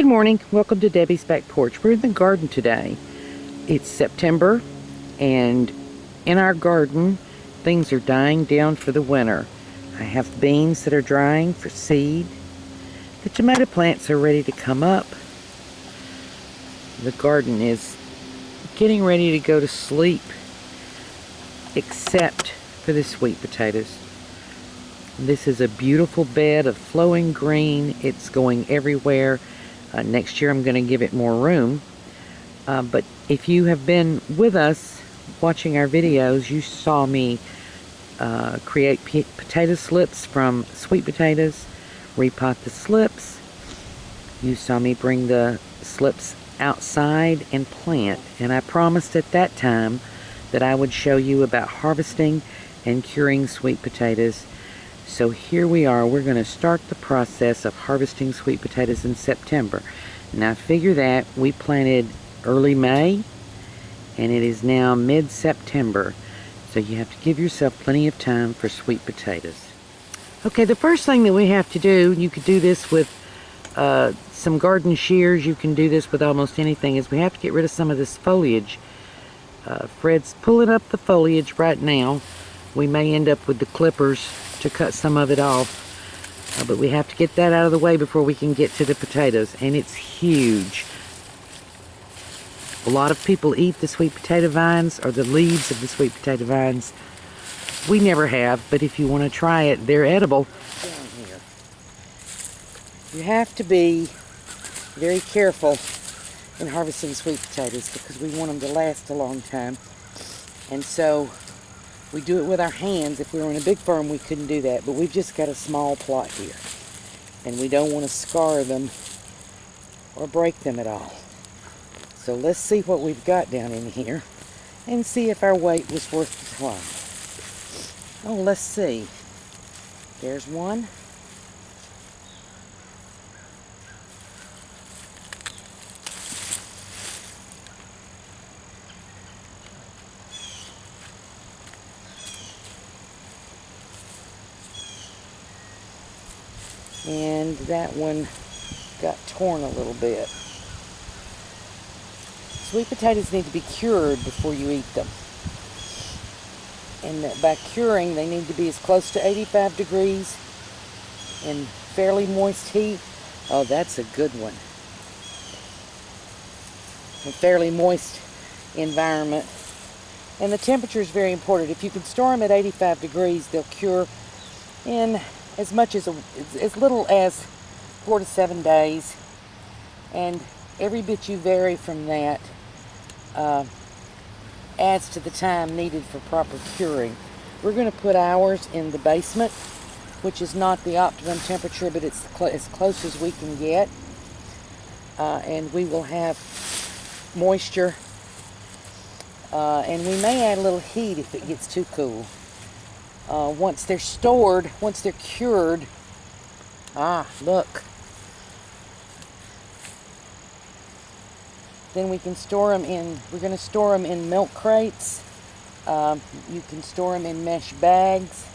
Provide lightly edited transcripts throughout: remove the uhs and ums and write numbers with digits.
Good morning. Welcome to Debbie's Back Porch. We're in the garden today. It's September, and in our garden, things are dying down for the winter. I have beans that are drying for seed. The tomato plants are ready to come up. The garden is getting ready to go to sleep, except for the sweet potatoes. This is a beautiful bed of flowing green. It's going everywhere. Next year I'm going to give it more room. But if you have been with us watching our videos, you saw me create potato slips from sweet potatoes, repot the slips. You saw me bring the slips outside and plant. And I promised at that time that I would show you about harvesting and curing sweet potatoes. So here we are. We're going to start the process of harvesting sweet potatoes in September. Now figure that we planted early May and it is now mid-September. So you have to give yourself plenty of time for sweet potatoes. Okay, the first thing that we have to do, you could do this with some garden shears, you can do this with almost anything, is we have to get rid of some of this foliage. Fred's pulling up the foliage right now. We may end up with the clippers to cut some of it off, but we have to get that out of the way before we can get to the potatoes, and it's huge. A lot of people eat the sweet potato vines or the leaves of the sweet potato vines. We never have, but if you want to try it, they're edible. Down here. You have to be very careful in harvesting sweet potatoes because we want them to last a long time, and so we do it with our hands. If we were in a big farm, we couldn't do that, but we've just got a small plot here, and we don't want to scar them or break them at all. So let's see what we've got down in here and see if our wait was worth the while. Oh, let's see. There's one. And that one got torn a little bit. Sweet potatoes need to be cured before you eat them. And by curing, they need to be as close to 85 degrees in fairly moist heat. Oh, that's a good one. A fairly moist environment. And the temperature is very important. If you can store them at 85 degrees, they'll cure in as much as little as 4 to 7 days, and every bit you vary from that adds to the time needed for proper curing. We're going to put ours in the basement, which is not the optimum temperature, but it's as close as we can get, and we will have moisture, and we may add a little heat if it gets too cool. Once they're stored, once they're cured, look. Then we can store them in, we're going to store them in milk crates. You can store them in mesh bags.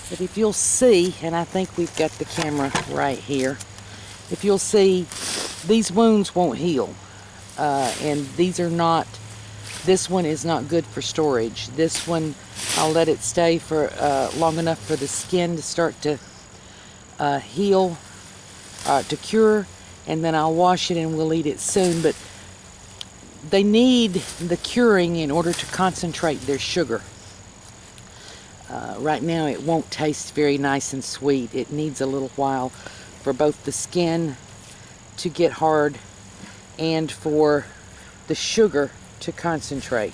But if you'll see, and I think we've got the camera right here, if you'll see, these wounds won't heal. And these are not, this one is not good for storage. This one, I'll let it stay for long enough for the skin to start to heal, to cure, and then I'll wash it and we'll eat it soon. But they need the curing in order to concentrate their sugar. Right now it won't taste very nice and sweet. It needs a little while for both the skin to get hard and for the sugar to concentrate.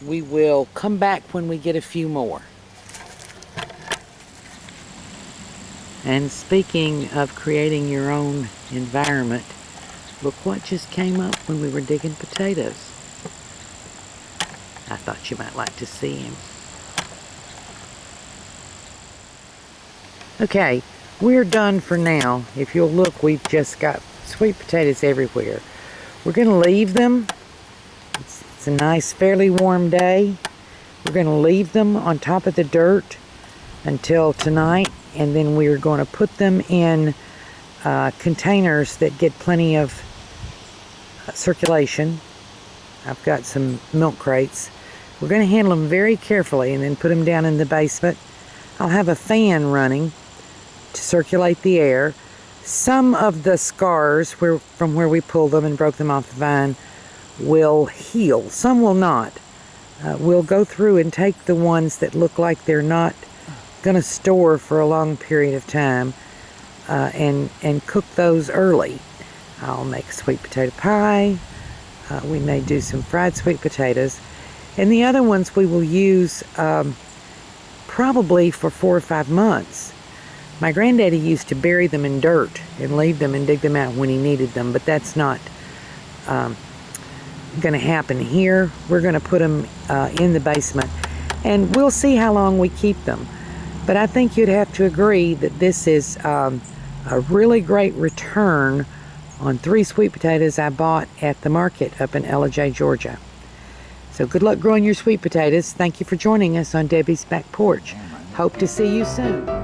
We will come back when we get a few more. And speaking of creating your own environment, look what just came up when we were digging potatoes. I thought you might like to see him. Okay, we're done for now. If you'll look, we've just got sweet potatoes everywhere. We're going to leave them. It's a nice, fairly warm day. We're going to leave them on top of the dirt until tonight, and then we're going to put them in containers that get plenty of circulation. I've got some milk crates. We're going to handle them very carefully and then put them down in the basement. I'll have a fan running to circulate the air. Some of the scars from where we pulled them and broke them off the vine will heal. Some will not. We'll go through and take the ones that look like they're not going to store for a long period of time and cook those early. I'll make a sweet potato pie. We may do some fried sweet potatoes. And the other ones we will use probably for 4 or 5 months. My granddaddy used to bury them in dirt and leave them and dig them out when he needed them, but that's not going to happen here. We're going to put them in the basement, and we'll see how long we keep them. But I think you'd have to agree that this is a really great return on 3 sweet potatoes I bought at the market up in Ellijay, Georgia. So good luck growing your sweet potatoes. Thank you for joining us on Debbie's Back Porch. Hope to see you soon.